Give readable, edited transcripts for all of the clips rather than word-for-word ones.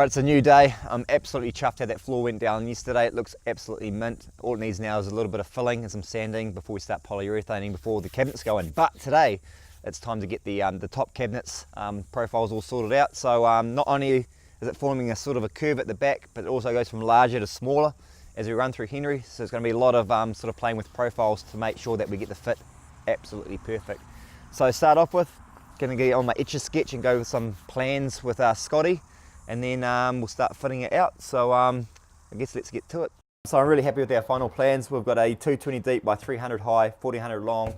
Alright, it's a new day. I'm absolutely chuffed how that floor went down yesterday. It looks absolutely mint. All it needs now is a little bit of filling and some sanding before we start polyurethaning before the cabinets go in. But today, it's time to get the top cabinets profiles all sorted out. So not only is it forming a sort of a curve at the back, but it also goes from larger to smaller as we run through Henry. So it's going to be a lot of sort of playing with profiles to make sure that we get the fit absolutely perfect. So start off with, going to get on my Etch-a-Sketch and go with some plans with Scotty. And then we'll start fitting it out. So I guess let's get to it. So I'm really happy with our final plans. We've got a 220 deep by 300 high, 1400 long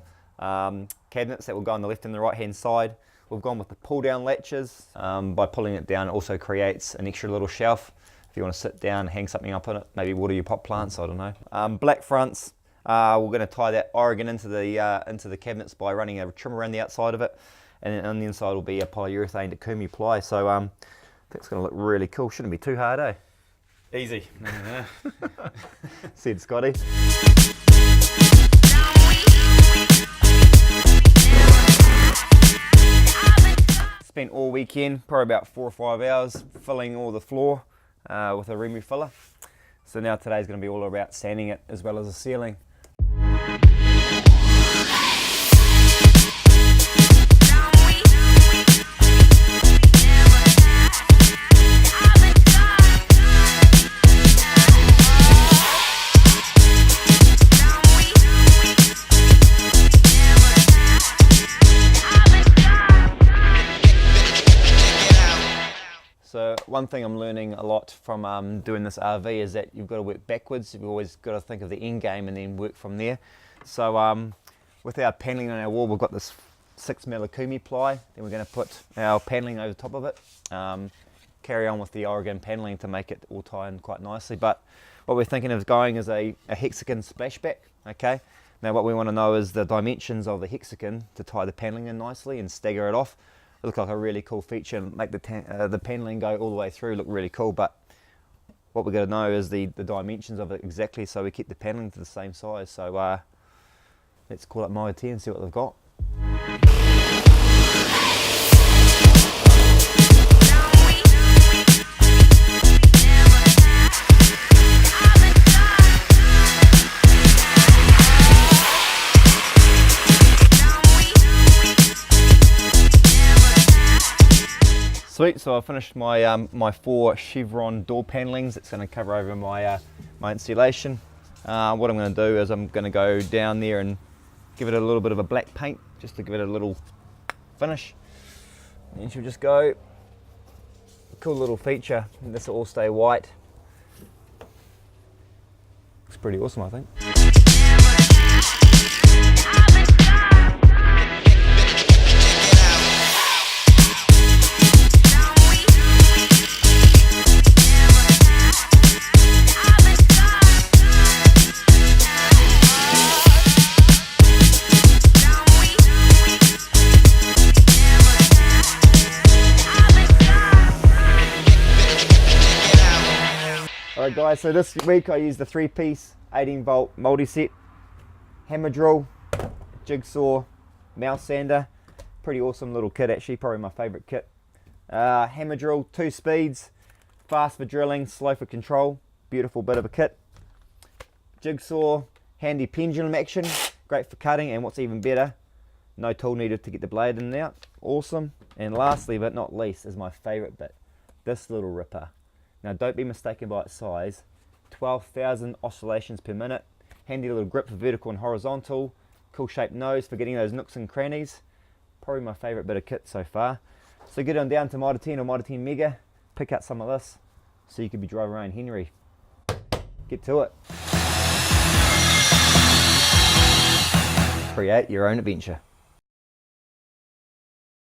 cabinets that will go on the left and the right hand side. We've gone with the pull down latches. By pulling it down, it also creates an extra little shelf if you want to sit down, hang something up on it, maybe water your pot plants, I don't know. Black fronts, we're going to tie that Oregon into the cabinets by running a trim around the outside of it, and then on the inside will be a polyurethane to Takumi ply. So that's going to look really cool. Shouldn't be too hard, eh? Easy. Said Scotty. Spent all weekend, probably about 4 or 5 hours, filling all the floor with a Remu filler. So now today's going to be all about sanding it as well as the ceiling. So one thing I'm learning a lot from doing this RV is that you've got to work backwards. You've always got to think of the end game and then work from there. So with our paneling on our wall, we've got this 6mm Takumi ply. Then we're going to put our paneling over top of it. Carry on with the Oregon paneling to make it all tie in quite nicely. But what we're thinking of going is a hexagon splashback. Okay. Now what we want to know is the dimensions of the hexagon to tie the paneling in nicely and stagger it off. Look like a really cool feature and make the paneling go all the way through, look really cool. But what we're going to know is the dimensions of it exactly, so we keep the paneling to the same size. So let's call up Moa T and see what they've got. Sweet, so I finished my my 4 chevron door panelings. It's going to cover over my my insulation. What I'm going to do is I'm going to go down there and give it a little bit of a black paint, just to give it a little finish. And she'll just go. Cool little feature. And this will all stay white. Looks pretty awesome, I think. Alright guys, so this week I used the 3-piece 18-volt multi-set, hammer drill, jigsaw, mouse sander. Pretty awesome little kit actually, probably my favourite kit. Hammer drill, 2 speeds, fast for drilling, slow for control. Beautiful bit of a kit. Jigsaw, handy pendulum action, great for cutting, and what's even better, no tool needed to get the blade in and out. Awesome. And lastly but not least is my favourite bit, this little ripper. Now don't be mistaken by its size, 12,000 oscillations per minute, handy little grip for vertical and horizontal, cool shaped nose for getting those nooks and crannies. Probably my favourite bit of kit so far. So get on down to Mitre 10 or Mitre 10 Mega, pick up some of this so you could be driving around Henry. Get to it. Create your own adventure.